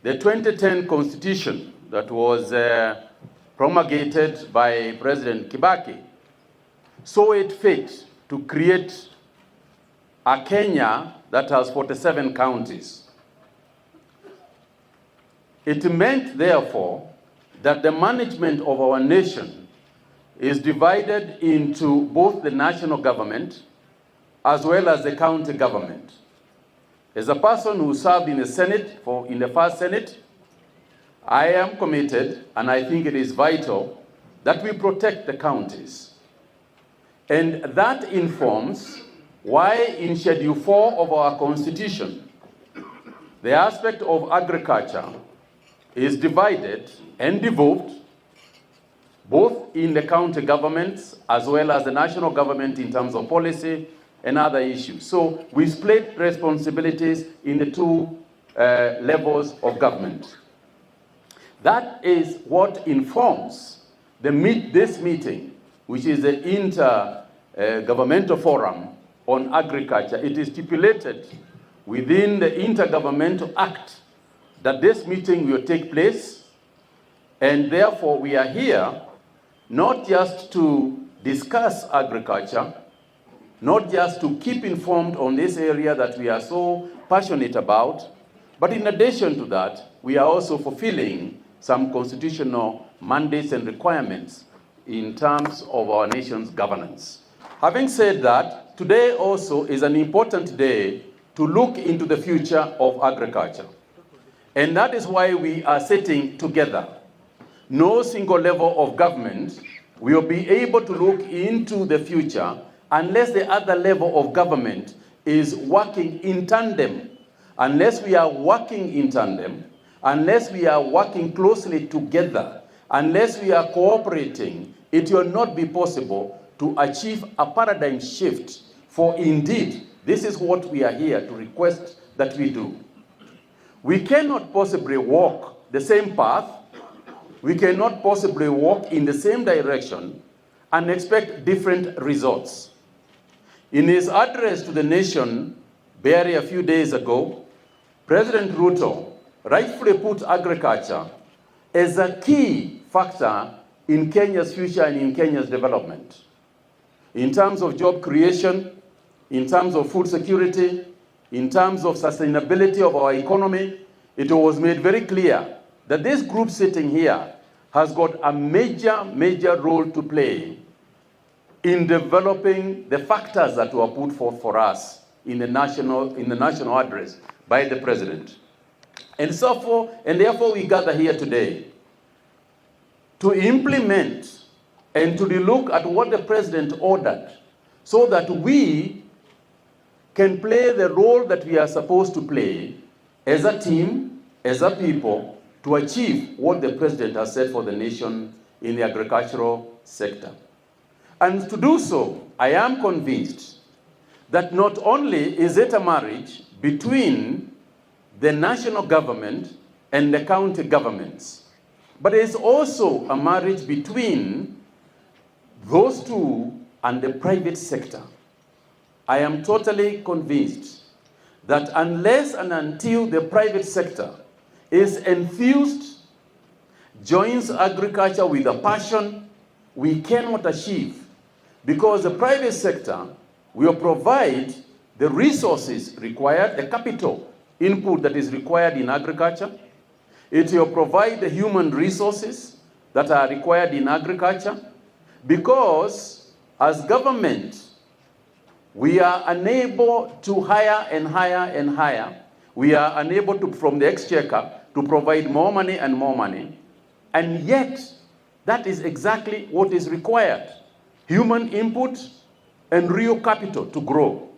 The 2010 Constitution that was promulgated by President Kibaki saw it fit to create a Kenya that has 47 counties. It meant, therefore, that the management of our nation is divided into both the national government as well as the county government. As a person who served in the Senate, in the first Senate, I am committed, and I think it is vital, that we protect the counties. And that informs why in Schedule 4 of our Constitution, the aspect of agriculture is divided and devolved both in the county governments as well as the national government in terms of policy and other issues. So we split responsibilities in the two levels of government. That is what informs this meeting, which is the Intergovernmental Forum on Agriculture. It is stipulated within the Intergovernmental Act that this meeting will take place, and therefore we are here not just to discuss agriculture, not just to keep informed on this area that we are so passionate about, but in addition to that, we are also fulfilling some constitutional mandates and requirements in terms of our nation's governance. Having said that, today also is an important day to look into the future of agriculture. And that is why we are sitting together. No single level of government will be able to look into the future unless the other level of government is working in tandem. Unless we are working in tandem, unless we are working closely together, unless we are cooperating, it will not be possible to achieve a paradigm shift. For indeed, this is what we are here to request that we do. We cannot possibly walk the same path, we cannot possibly walk in the same direction and expect different results. In his address to the nation, barely a few days ago, President Ruto rightfully put agriculture as a key factor in Kenya's future and in Kenya's development. In terms of job creation, in terms of food security, in terms of sustainability of our economy, it was made very clear that this group sitting here has got a major role to play in developing the factors that were put forth for us in the national address by the president. And therefore we gather here today to implement and to look at what the president ordered so that we can play the role that we are supposed to play as a team, as a people, to achieve what the president has said for the nation in the agricultural sector. And to do so, I am convinced that not only is it a marriage between the national government and the county governments, but it is also a marriage between those two and the private sector. I am totally convinced that unless and until the private sector is enthused, joins agriculture with a passion, we cannot achieve, because the private sector will provide the resources required, the capital input that is required in agriculture. It will provide the human resources that are required in agriculture, because as government, we are unable to hire and hire and hire. We are unable to, from the exchequer, to provide more money and more money. And yet, that is exactly what is required. Human input and real capital to grow.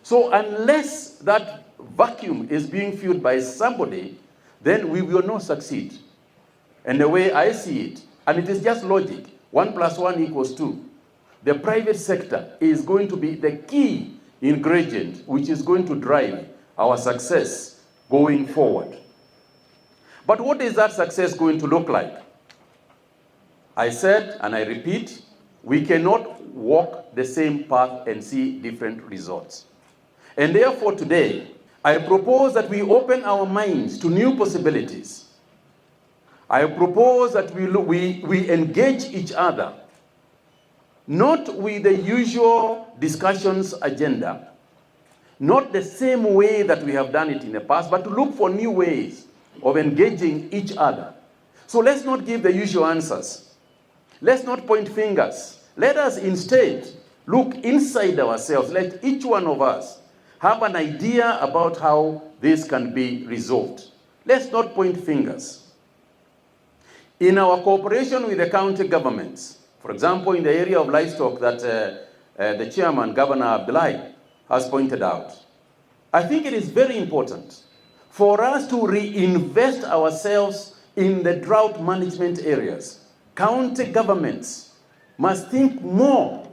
So unless that vacuum is being filled by somebody, then we will not succeed. And the way I see it, and it is just logic, 1 + 1 = 2. The private sector is going to be the key ingredient which is going to drive our success going forward. But what is that success going to look like? I said, and I repeat, we cannot walk the same path and see different results. And therefore today, I propose that we open our minds to new possibilities. I propose that we engage each other, not with the usual discussions agenda, not the same way that we have done it in the past, but to look for new ways of engaging each other. So let's not give the usual answers. Let's not point fingers. Let us instead look inside ourselves. Let each one of us have an idea about how this can be resolved. Let's not point fingers. In our cooperation with the county governments, for example, in the area of livestock that the chairman, Governor Abdullahi, has pointed out, I think it is very important for us to reinvest ourselves in the drought management areas. County governments must think more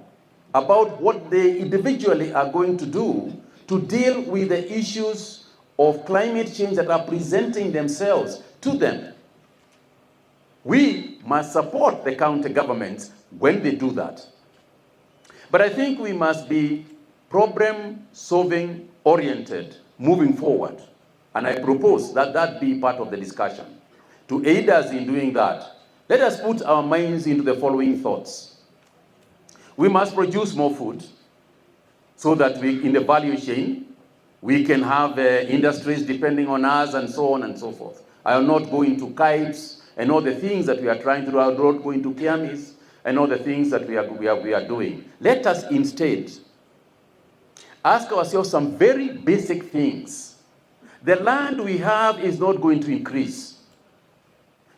about what they individually are going to do to deal with the issues of climate change that are presenting themselves to them. We must support the county governments when they do that. But I think we must be problem-solving oriented moving forward. And I propose that that be part of the discussion. To aid us in doing that, let us put our minds into the following thoughts. We must produce more food so that we, in the value chain, we can have industries depending on us and so on and so forth. I will not go into kites and all the things that we are trying to do. I will not go into kiamis and all the things that we are doing. Let us instead ask ourselves some very basic things. The land we have is not going to increase,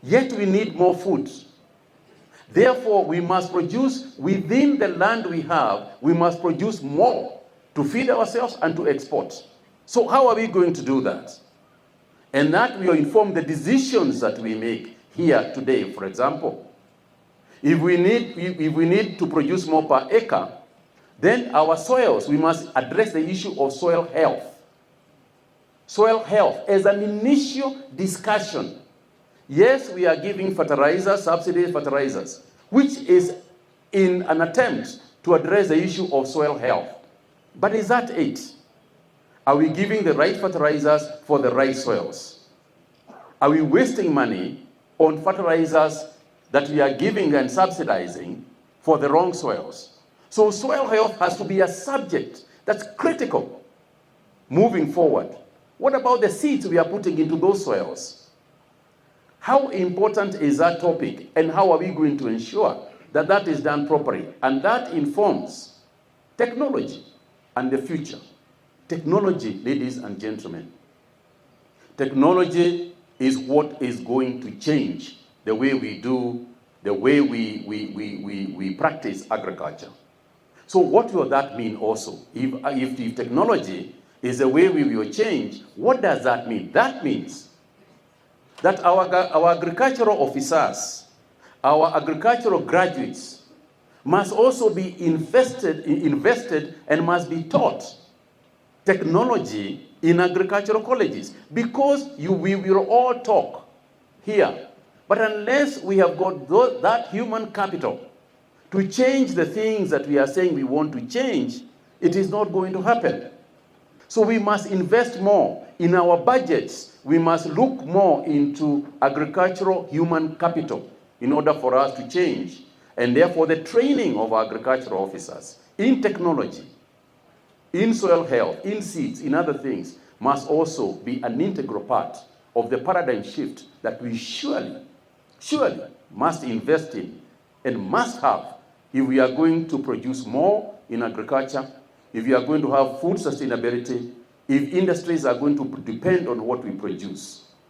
yet we need more food. Therefore, we must produce within the land we have, we must produce more to feed ourselves and to export. So how are we going to do that? And that will inform the decisions that we make here today. For example, if we need to produce more per acre, then our soils, we must address the issue of soil health. Soil health as an initial discussion. Yes, we are giving fertilizers, subsidized fertilizers, which is in an attempt to address the issue of soil health. But is that it? Are we giving the right fertilizers for the right soils? Are we wasting money on fertilizers that we are giving and subsidizing for the wrong soils? So soil health has to be a subject that's critical moving forward. What about the seeds we are putting into those soils? How important is that topic, and how are we going to ensure that that is done properly? And that informs technology and the future. Technology, ladies and gentlemen. Technology is what is going to change the way we do, the way we practice agriculture. So what will that mean also? If technology is the way we will change, what does that mean? That means that our agricultural officers, our agricultural graduates must also be invested and must be taught technology in agricultural colleges, because we will all talk here. But unless we have got that human capital to change the things that we are saying we want to change, it is not going to happen. So we must invest more in our budgets. We must look more into agricultural human capital in order for us to change. And therefore, the training of our agricultural officers in technology, in soil health, in seeds, in other things, must also be an integral part of the paradigm shift that we surely must invest in and must have if we are going to produce more in agriculture, if we are going to have food sustainability, if industries are going to depend on what we produce.